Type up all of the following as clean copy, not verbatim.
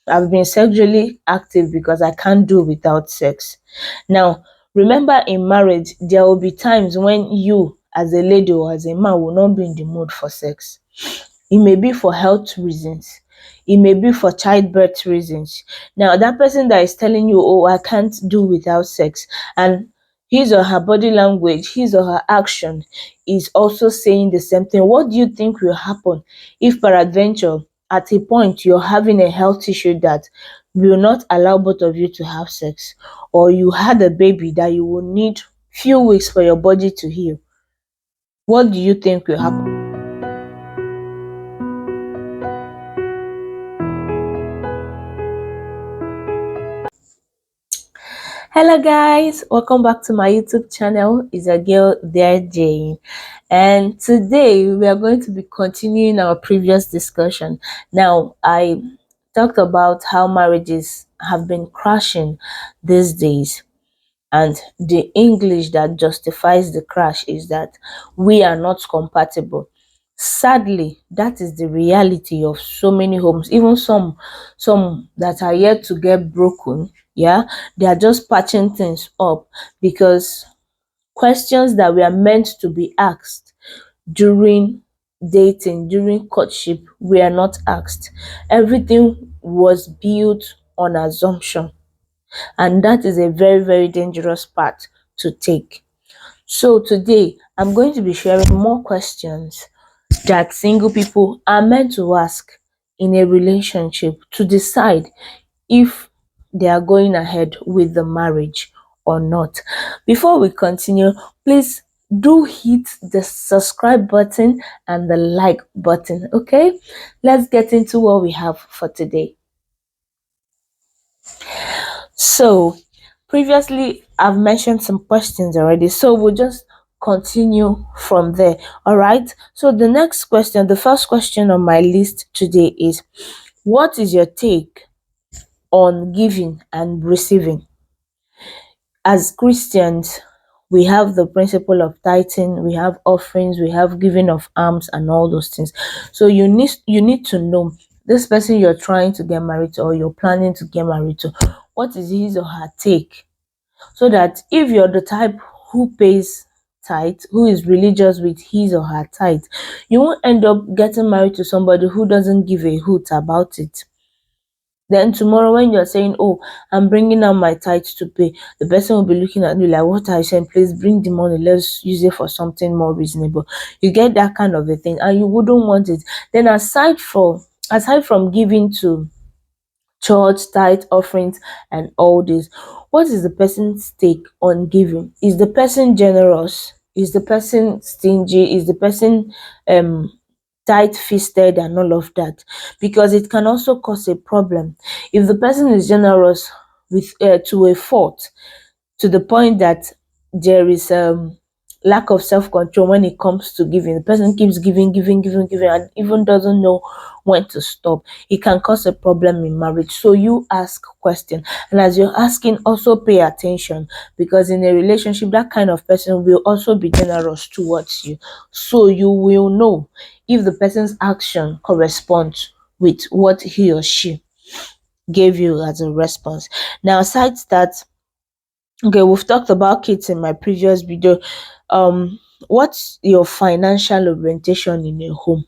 I've been sexually active because I can't do without sex. Now, remember, in marriage, there will be times when you, as a lady or as a man, will not be in the mood for sex. It may be for health reasons. It may be for childbirth reasons. Now, that person that is telling you, oh, I can't do without sex, and his or her body language, his or her action is also saying the same thing. What do you think will happen if peradventure at a point you're having a health issue that will not allow both of you to have sex, or you had a baby that you will need few weeks for your body to heal? What do you think will happen? Hello guys, welcome back to my YouTube channel. It's a girl there, Jane, and today we are going to be continuing our previous discussion. Now, I talked about how marriages have been crashing these days, and the English that justifies the crash is that we are not compatible. Sadly, that is the reality of so many homes, even some that are yet to get broken. Yeah, they are just patching things up because questions that were meant to be asked during dating, during courtship, were not asked. Everything was built on assumption, and that is a very, very dangerous path to take. So today I'm going to be sharing more questions that single people are meant to ask in a relationship to decide if they are going ahead with the marriage or not. Before we continue, please do hit the subscribe button and the like button. Okay, let's get into what we have for today. So, previously I've mentioned some questions already, so we'll just continue from there. All right. So, the next question, the first question on my list today is, what is your take on giving and receiving? As Christians, we have the principle of tithing, we have offerings, we have giving of alms and all those things. So you need to know this person you're trying to get married to, or you're planning to get married to, what is his or her take, so that if you're the type who pays tithe, who is religious with his or her tithe, you won't end up getting married to somebody who doesn't give a hoot about it. Then tomorrow, when you're saying, oh, I'm bringing out my tithe to pay, the person will be looking at you like, what are you saying? Please bring the money. Let's use it for something more reasonable. You get that kind of a thing, and you wouldn't want it. Then aside from giving to church, tithe, offerings, and all this, what is the person's take on giving? Is the person generous? Is the person stingy? Is the person um tight fisted and all of that? Because it can also cause a problem if the person is generous with to a fault, to the point that there is lack of self-control when it comes to giving. The person keeps giving, and even doesn't know when to stop. It can cause a problem in marriage. So you ask question, and as you're asking, also pay attention, because in a relationship, that kind of person will also be generous towards you. So you will know if the person's action corresponds with what he or she gave you as a response. Now, aside that, okay, we've talked about kids in my previous video. What's your financial orientation in a home?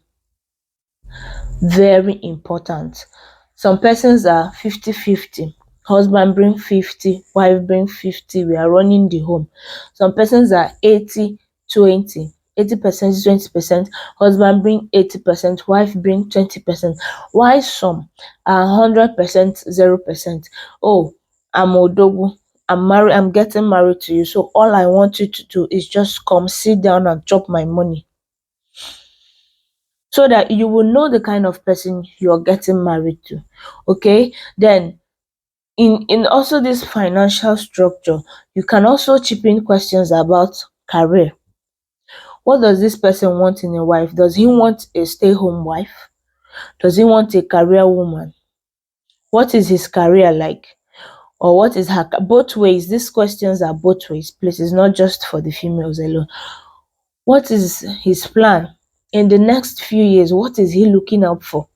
Very important. Some persons are 50-50. Husband bring 50, wife bring 50. We are running the home. Some persons are 80-20. 80%, 20%. Husband bring 80%, wife bring 20%. Why some are 100%, 0%? Oh, I'm Odogu. I'm married. I'm getting married to you. So all I want you to do is just come, sit down, and chop my money, so that you will know the kind of person you're getting married to. Okay, then in also this financial structure, you can also chip in questions about career. What does this person want in a wife? Does he want a stay-home wife? Does he want a career woman? What is his career like? Or what is her both ways? These questions are both ways, please. It's not just for the females alone. What is his plan in the next few years? What is he looking out for?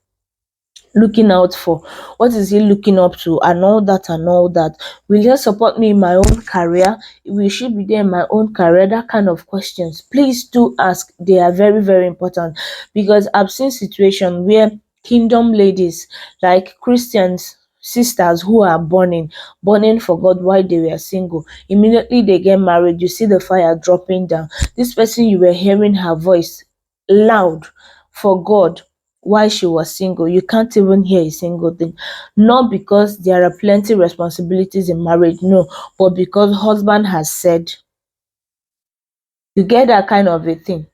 looking out for? What is he looking up to? And all that and all that. Will he support me in my own career? Will she be there in my own career? That kind of questions. Please do ask. They are very, very important, because I've seen situations where kingdom ladies, like Christians, sisters who are burning for God while they were single, immediately they get married, you see the fire dropping down. This person, you were hearing her voice loud for God while she was single, you can't even hear a single thing. Not because there are plenty responsibilities in marriage, no, but because husband has said. You get that kind of a thing.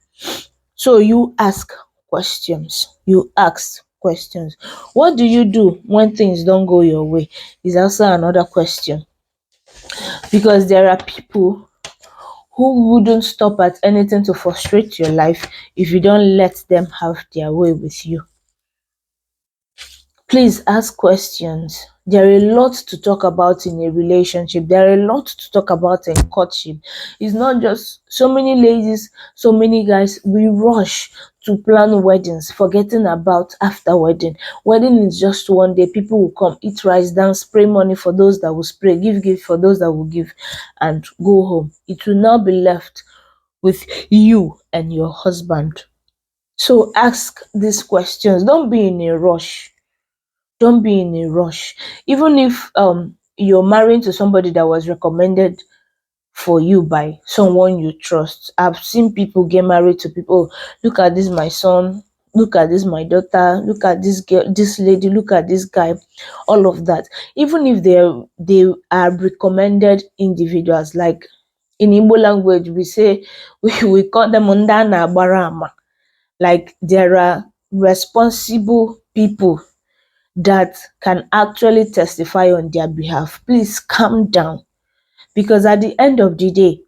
So you ask questions. You ask questions. What do you do when things don't go your way? Is also another question. Because there are people who wouldn't stop at anything to frustrate your life if you don't let them have their way with you. Please ask questions. There are a lot to talk about in a relationship. There are a lot to talk about in courtship. It's not just so many ladies, so many guys. We rush to plan weddings, forgetting about after wedding. Wedding is just one day. People will come, eat rice, dance, spray money for those that will spray, give gift for those that will give, and go home. It will now be left with you and your husband. So ask these questions. Don't be in a rush. Don't be in a rush. Even if you're marrying to somebody that was recommended for you by someone you trust. I've seen people get married to people. Look at this, my son. Look at this, my daughter. Look at this girl, this lady. Look at this guy. All of that. Even if they are recommended individuals, like in Igbo language, we say we call them undana barama. Like there are responsible people that can actually testify on their behalf. Please calm down, because at the end of the day,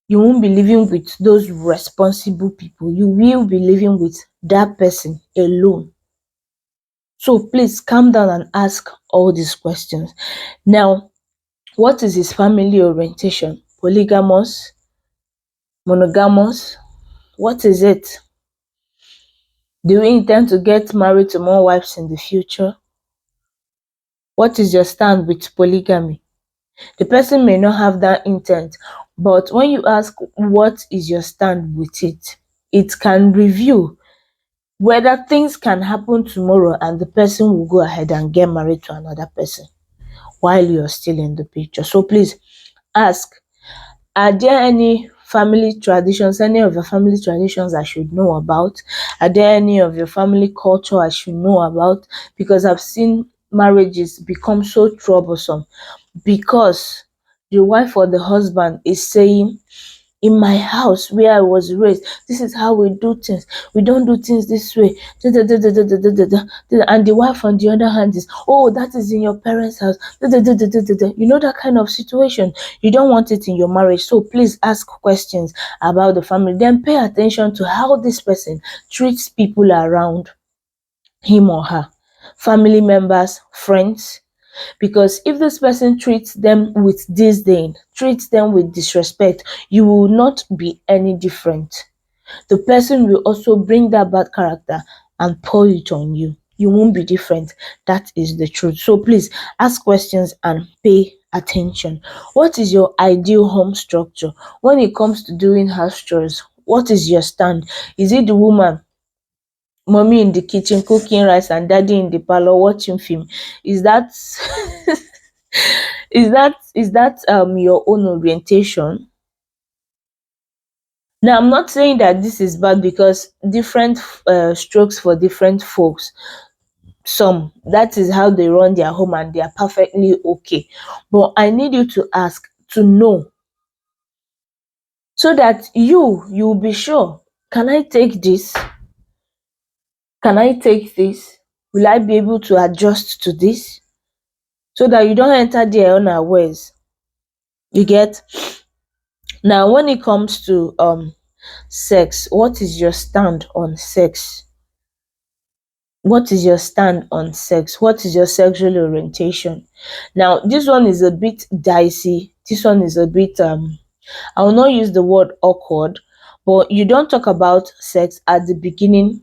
you won't be living with those responsible people. You will be living with that person alone. So please calm down and ask all these questions. Now, what is his family orientation? Polygamous? Monogamous? What is it? Do you intend to get married to more wives in the future? What is your stand with polygamy? The person may not have that intent, but when you ask what is your stand with it can reveal whether things can happen tomorrow and the person will go ahead and get married to another person while you're still in the picture. So please ask, are there any family traditions, any of your family traditions I should know about? Are there any of your family culture I should know about? Because I've seen marriages become so troublesome because the wife or the husband is saying, in my house where I was raised, this is how we do things. We don't do things this way. Da, da, da, da, da, da, da, da, da. And the wife on the other hand is, oh, that is in your parents' house. Da, da, da, da, da, da, da. You know that kind of situation. You don't want it in your marriage. So please ask questions about the family. Then pay attention to how this person treats people around him or her. Family members, friends, because if this person treats them with disdain, treats them with disrespect, you will not be any different. The person will also bring that bad character and pour it on you. You won't be different. That is the truth. So please ask questions and pay attention. What is your ideal home structure when it comes to doing house chores? What is your stand? Is it the woman, mommy in the kitchen cooking rice and daddy in the parlor watching film? Is that is that your own orientation? Now, I'm not saying that this is bad, because different strokes for different folks. Some, that is how they run their home and they are perfectly okay. But I need you to ask, to know, so that you'll be sure, can I take this? Can I take this? Will I be able to adjust to this? So that you don't enter there unawares. You get? Now, when it comes to sex, what is your stand on sex? What is your stand on sex? What is your sexual orientation? Now, this one is a bit dicey. This one is a bit I will not use the word awkward, but you don't talk about sex at the beginning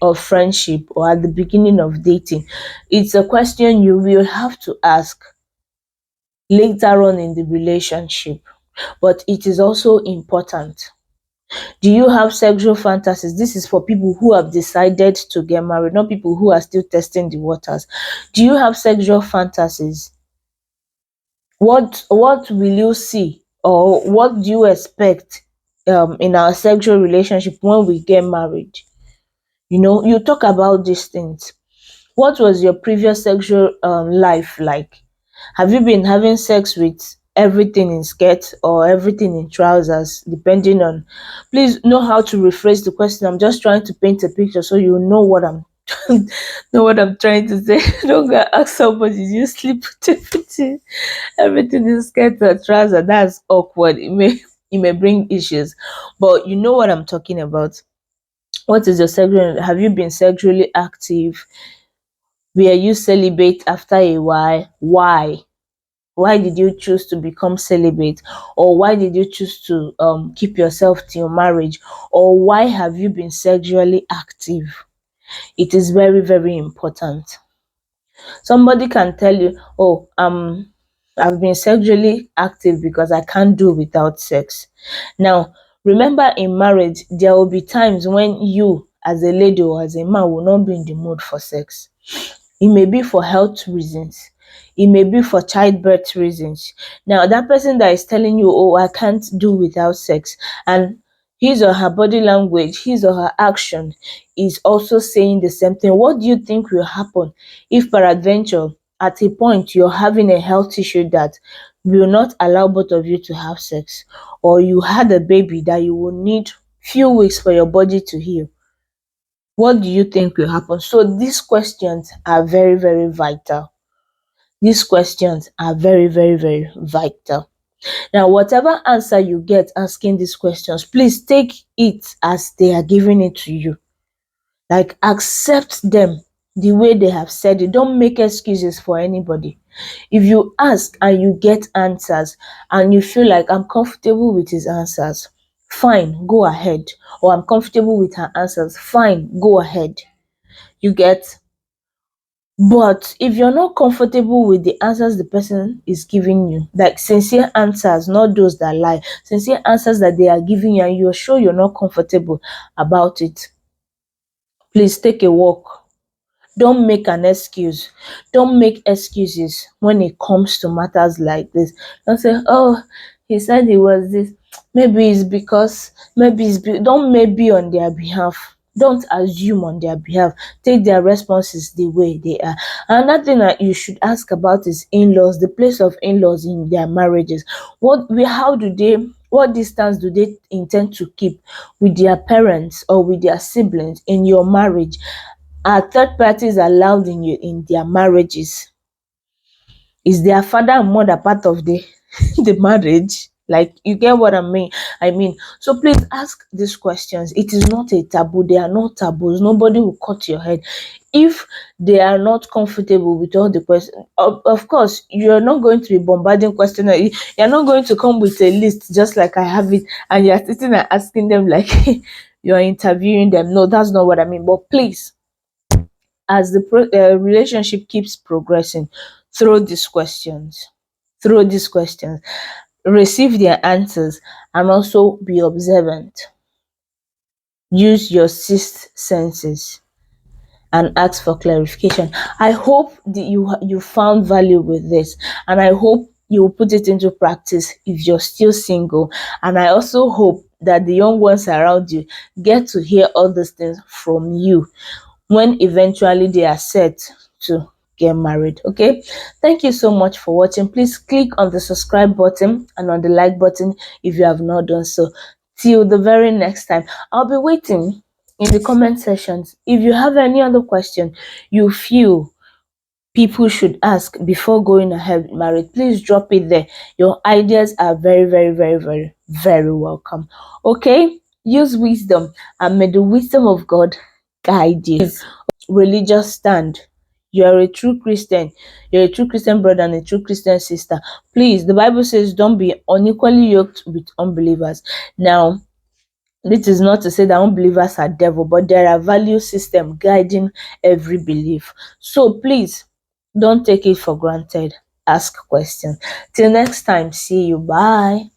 of friendship or at the beginning of dating. It's a question you will have to ask later on in the relationship, but it is also important. Do you have sexual fantasies? This is for people who have decided to get married, not people who are still testing the waters. Do you have sexual fantasies? What will you see, or what do you expect in our sexual relationship when we get married? You talk about these things. What was your previous sexual life like? Have you been having sex with everything in skirt or everything in trousers, depending on? Please know how to rephrase the question. I'm just trying to paint a picture so you know what I'm know what I'm trying to say. Don't go ask somebody, "Did you sleep with everything in skirt or trouser?" That's awkward. It may bring issues, but you know what I'm talking about. What is your sexual? Have you been sexually active? Were you celibate after a while? Why? Why did you choose to become celibate? Or why did you choose to keep yourself till marriage? Or why have you been sexually active? It is very, very important. Somebody can tell you, "Oh, I've been sexually active because I can't do without sex." Now, remember, in marriage, there will be times when you, as a lady or as a man, will not be in the mood for sex. It may be for health reasons. It may be for childbirth reasons. Now, that person that is telling you, "Oh, I can't do without sex," and his or her body language, his or her action is also saying the same thing. What do you think will happen if peradventure at a point you're having a health issue that will not allow both of you to have sex, or you had a baby that you will need few weeks for your body to heal? What do you think will happen? So these questions are very, very vital. These questions are very, very, very vital. Now, whatever answer you get asking these questions, please take it as they are giving it to you. Like, accept them the way they have said it. Don't make excuses for anybody. If you ask and you get answers and you feel like, "I'm comfortable with his answers," fine, go ahead. Or, "I'm comfortable with her answers," fine, go ahead. You get? But if you're not comfortable with the answers the person is giving you, like sincere answers, not those that lie, sincere answers that they are giving you, and you're sure you're not comfortable about it, please take a walk. Don't make an excuse. Don't make excuses when it comes to matters like this. Don't say, "Oh, he said he was this. Maybe it's because, maybe don't maybe on their behalf. Don't assume on their behalf. Take their responses the way they are." Another thing that you should ask about is in-laws, the place of in-laws in their marriages. What distance do they intend to keep with their parents or with their siblings in your marriage? Are third parties allowed in their marriages? Is their father and mother part of the the marriage? Like, you get what I mean. So please ask these questions. It is not a taboo. They are not taboos. Nobody will cut your head if they are not comfortable with all the questions. Of course, you're not going to be bombarding questionnaire. You're not going to come with a list just like I have it, and you're sitting and asking them like you're interviewing them. No, that's not what I mean. But please, as the relationship keeps progressing, throw these questions, throw these questions, receive their answers, and also be observant. Use your sixth senses and ask for clarification. I hope that you found value with this, and I hope you will put it into practice if you're still single. And I also hope that the young ones around you get to hear all these things from you when eventually they are set to get married. Okay, thank you so much for watching. Please click on the subscribe button and on the like button if you have not done so. Till the very next time, I'll be waiting in the comment sections. If you have any other question you feel people should ask before going ahead with marriage, please drop it there. Your ideas are very, very, very, very, very welcome. Okay, use wisdom, and may the wisdom of God guide you. Religious stand. You're a true Christian. You're a true Christian brother and a true Christian sister. Please, the Bible says, don't be unequally yoked with unbelievers. Now, This is not to say that unbelievers are devil, but there are value system guiding every belief. So please don't take it for granted. Ask questions. Till next time, see you. Bye.